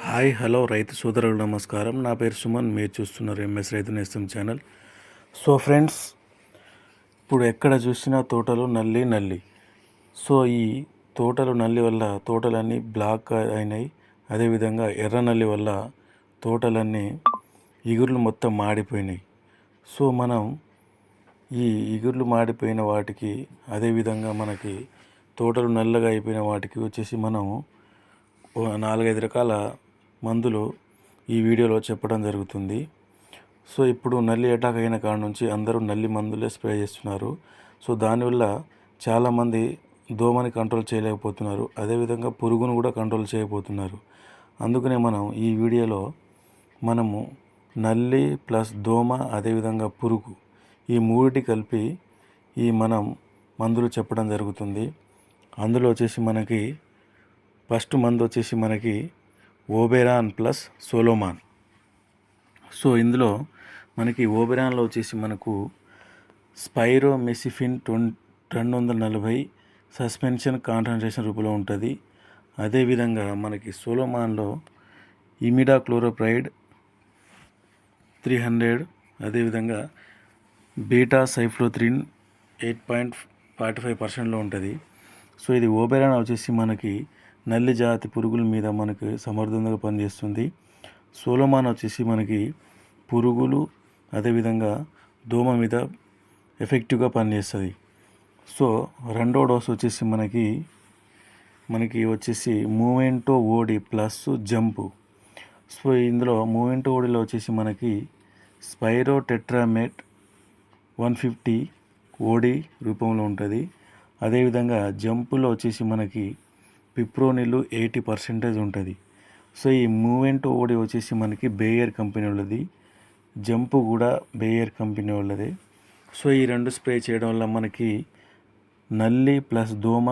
Hi hello రైతు సోదరులకు నమస్కారం. నా పేరు సుమన్. మీరు చూస్తున్నారు ఎంఎస్ రైతు నేస్తం ఛానల్. సో ఫ్రెండ్స్, ఇప్పుడు ఎక్కడ చూసినా తోటలు నల్లి. సో ఈ తోటలు నల్లి వల్ల తోటలన్నీ బ్లాక్ అయినాయి. అదేవిధంగా ఎర్ర నల్లి వల్ల తోటలన్నీ ఇగుర్లు మొత్తం మాడిపోయినాయి. సో మనం ఈ ఇగుర్లు మాడిపోయిన వాటికి, అదేవిధంగా మనకి తోటలు నల్లగా అయిపోయిన వాటికి వచ్చేసి మనం 4-5 రకాల మందులు ఈ వీడియోలో చెప్పడం జరుగుతుంది. సో ఇప్పుడు నల్లి అటాక్ అయిన కాడ నుంచి అందరూ నల్లి మందులే స్ప్రే చేస్తున్నారు. సో దానివల్ల చాలామంది దోమని కంట్రోల్ చేయలేకపోతున్నారు, అదేవిధంగా పురుగును కూడా కంట్రోల్ చేయకపోతున్నారు. అందుకనే మనం ఈ వీడియోలో మనము నల్లి ప్లస్ దోమ, అదేవిధంగా పురుగు, ఈ మూడిటి కలిపి మనం మందులు చెప్పడం జరుగుతుంది. అందులో వచ్చేసి మనకి ఫస్ట్ మందు వచ్చేసి మనకి ఓబెరాన్ ప్లస్ సోలోమాన్. సో ఇందులో మనకి ఓబెరాన్లో వచ్చేసి మనకు స్పైరోమెసిఫిన్ 240 సస్పెన్షన్ కాన్సన్ట్రేషన్ రూపంలో ఉంటుంది. అదేవిధంగా మనకి సోలోమాన్లో ఇమిడాక్లోరోప్రైడ్ 300, అదేవిధంగా బీటా సైఫ్లోత్రిన్ 8.45%లో ఉంటుంది. సో ఇది ఓబెరాన్ వచ్చేసి మనకి నల్లి జాతి పురుగుల మీద మనకి సమర్థవంతంగా పనిచేస్తుంది. సోలోమాన్ వచ్చేసి మనకి పురుగులు, అదేవిధంగా దోమ మీద ఎఫెక్టివ్గా పనిచేస్తుంది. సో రెండో డోస్ వచ్చేసి మనకి వచ్చేసి మూమెంటో ఓడి ప్లస్ జంపు. సో ఇందులో మూమెంటో ఓడిలో వచ్చేసి మనకి స్పైరో టెట్రామేట్ 150 ఓడి రూపంలో ఉంటుంది. అదేవిధంగా జంపులో వచ్చేసి మనకి పిప్రోనిల్ 80% ఉంటుంది. సో ఈ మూమెంటో ఓడి వచ్చేసి మనకి బేయర్ కంపెనీ వాళ్ళది, జంపు కూడా బేయర్ కంపెనీ వాళ్ళదే. సో ఈ రెండు స్ప్రే చేయడం వల్ల మనకి నల్లి ప్లస్ దోమ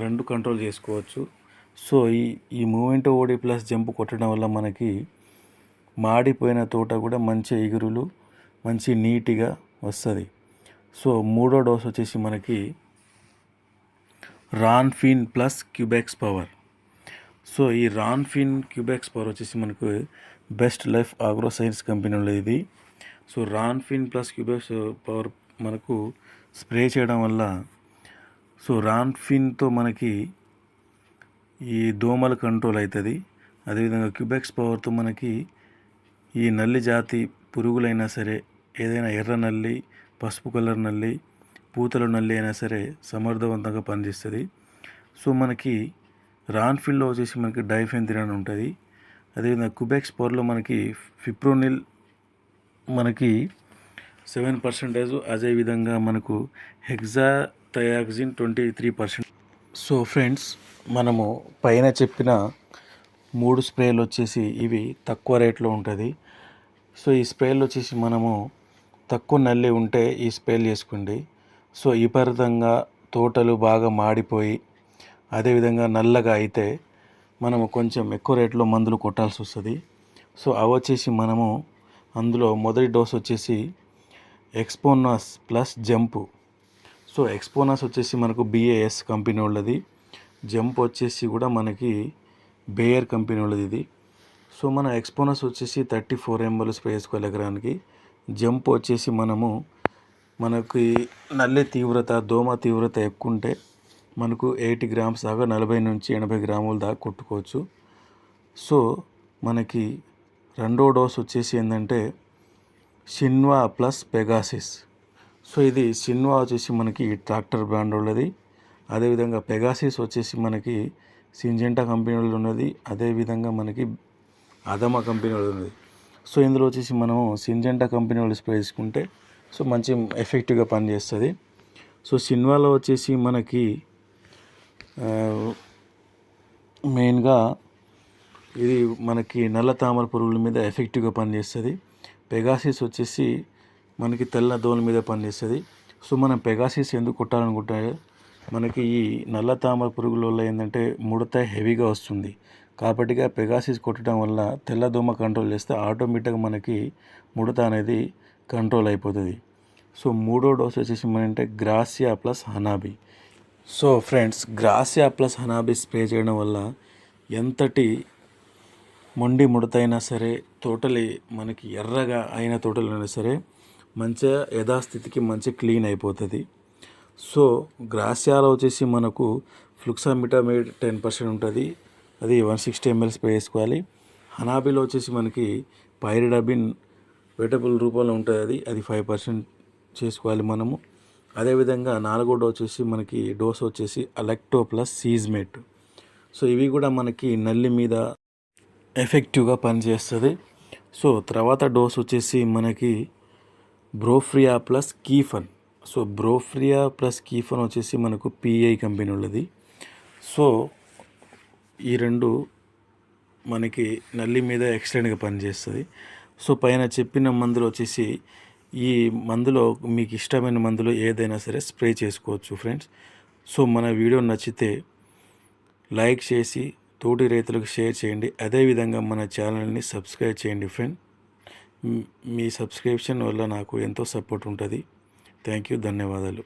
రెండు కంట్రోల్ చేసుకోవచ్చు. సో ఈ మూమెంటో ఓడి ప్లస్ జంపు కొట్టడం వల్ల మనకి మాడిపోయిన తోట కూడా మంచి ఎగురులు, మంచి నీట్గా వస్తుంది. సో మూడో డోస్ వచ్చేసి మనకి రాన్ఫిన్ ప్లస్ క్యూబెక్స్ పవర్. సో ఈ రాన్ఫిన్ క్యూబెక్స్ పవర్ వచ్చేసి మనకు best life agro science company ఇది. సో రాన్ఫిన్ ప్లస్ క్యూబెక్స్ పవర్ మనకు స్ప్రే చేయడం వల్ల, సో రాన్ఫిన్తో మనకి ఈ దోమలు కంట్రోల్ అవుతుంది. అదేవిధంగా క్యూబెక్స్ పవర్తో మనకి ఈ నల్లి జాతి పురుగులైనా సరే, ఏదైనా ఎర్ర నల్లి, పసుపు కలర్ నల్లి, పూతల నల్లి అయినా సరే సమర్థవంతంగా పనిచేస్తుంది. సో మనకి రాన్ఫిన్లో వచ్చేసి మనకి డైఫెన్థ్రిన్ ఉంటుంది. అదేవిధంగా క్యూబెక్స్ పవర్లో మనకి ఫిప్రోనిల్ మనకి 7%, అదేవిధంగా మనకు హెక్సాథయాక్సిన్ 23%. సో ఫ్రెండ్స్, మనము పైన చెప్పిన 3 స్ప్రేలు వచ్చేసి ఇవి తక్కువ రేట్లో ఉంటుంది. సో ఈ స్ప్రేలు వచ్చేసి మనము తక్కువ నల్లి ఉంటే ఈ స్ప్రేలు చేసుకోండి. సో విపరీతంగా తోటలు బాగా మాడిపోయి, అదేవిధంగా నల్లగా అయితే మనము కొంచెం ఎక్కువ రేట్లో మందులు కొట్టాల్సి వస్తుంది. సో అవి వచ్చేసి మనము అందులో మొదటి డోస్ వచ్చేసి ఎక్స్పోనాస్ ప్లస్ జంపు. సో ఎక్స్పోనాస్ వచ్చేసి మనకు BAS కంపెనీ వాళ్ళది, జంప్ వచ్చేసి కూడా మనకి బేయర్ కంపెనీ వాళ్ళది ఇది. సో మన ఎక్స్పోనాస్ వచ్చేసి 34 ml స్ప్రే చేసుకోవాలి ఎకరానికి. జంప్ వచ్చేసి మనకి నల్లి తీవ్రత, దోమ తీవ్రత ఎక్కువ ఉంటే మనకు 80 గ్రామ్స్ దాకా, 40 నుంచి 80 గ్రాముల దాకా కొట్టుకోవచ్చు. సో మనకి రెండో డోస్ వచ్చేసి ఏంటంటే షిన్వా ప్లస్ పెగాసిస్. సో ఇది షిన్వా వచ్చేసి మనకి ట్రాక్టర్ బ్రాండ్ ఉన్నది, అదేవిధంగా పెగాసిస్ వచ్చేసి మనకి సింజెంటా కంపెనీ వాళ్ళు ఉన్నది, అదేవిధంగా మనకి అదమా కంపెనీ వాళ్ళు ఉన్నది. సో ఇందులో వచ్చేసి మనము సింజెంటా కంపెనీ వాళ్ళు స్ప్రే చేసుకుంటే సో మంచి ఎఫెక్టివ్గా పనిచేస్తుంది. సో షిన్వాలో వచ్చేసి మనకి మెయిన్గా ఇది మనకి నల్ల తామర పురుగుల మీద ఎఫెక్టివ్గా పనిచేస్తుంది. పెగాసిస్ వచ్చేసి మనకి తెల్ల దోమల మీద పనిచేస్తుంది. సో మనం పెగాసిస్ ఎందుకు కొట్టాలనుకుంటే మనకి ఈ నల్ల తామర పురుగుల వల్ల ఏంటంటే ముడత హెవీగా వస్తుంది. కాబట్టిగా పెగాసిస్ కొట్టడం వల్ల తెల్ల దోమ కంట్రోల్ చేస్తే ఆటోమేటిక్గా మనకి ముడత అనేది కంట్రోల్ అయిపోతుంది. సో మూడో డోస్ వచ్చేసి అంటే Gracia plus Hanabi. So friends, Gracia plus Hanabi spray చేయడం వల్ల ఎంతటి మొండి ముడతైనా సరే, తోటలు మనకి ఎర్రగా అయిన తోటలైనా సరే మంచిగా యథాస్థితికి మంచి క్లీన్ అయిపోతుంది. సో గ్రాసియాలో వచ్చేసి మనకు ఫ్లుక్సామిటామేడ్ 10% ఉంటుంది, అది 160 ml స్ప్రే చేసుకోవాలి. హనాబీలో వచ్చేసి మనకి పైరిడబిన్ వెటబుల్ రూపంలో ఉంటుంది, అది 5% చేసుకోవాలి మనము. అదేవిధంగా 4వ డోస్ వచ్చేసి అలెక్టో ప్లస్ సీజ్మేట్. సో ఇవి కూడా మనకి నల్లి మీద ఎఫెక్టివ్గా పనిచేస్తుంది. సో తర్వాత డోస్ వచ్చేసి మనకి బ్రోఫ్రియా ప్లస్ కీఫన్. సో బ్రోఫ్రియా ప్లస్ కీఫన్ వచ్చేసి మనకు పిఐ కంపెనీ ఉన్నది. సో ఈ రెండు మనకి నల్లి మీద ఎక్సలెంట్గా పనిచేస్తుంది. సో పైన చెప్పిన మందులు వచ్చేసి ఈ మందులో మీకు ఇష్టమైన మందులు ఏదైనా సరే స్ప్రే చేసుకోవచ్చు ఫ్రెండ్స్. సో మన వీడియో నచ్చితే లైక్ చేసి తోటి రైతులకు షేర్ చేయండి. అదేవిధంగా మన ఛానల్ని సబ్స్క్రైబ్ చేయండి ఫ్రెండ్. మీ సబ్స్క్రిప్షన్ వల్ల నాకు ఎంతో సపోర్ట్ ఉంటుంది. థ్యాంక్ యూ, ధన్యవాదాలు.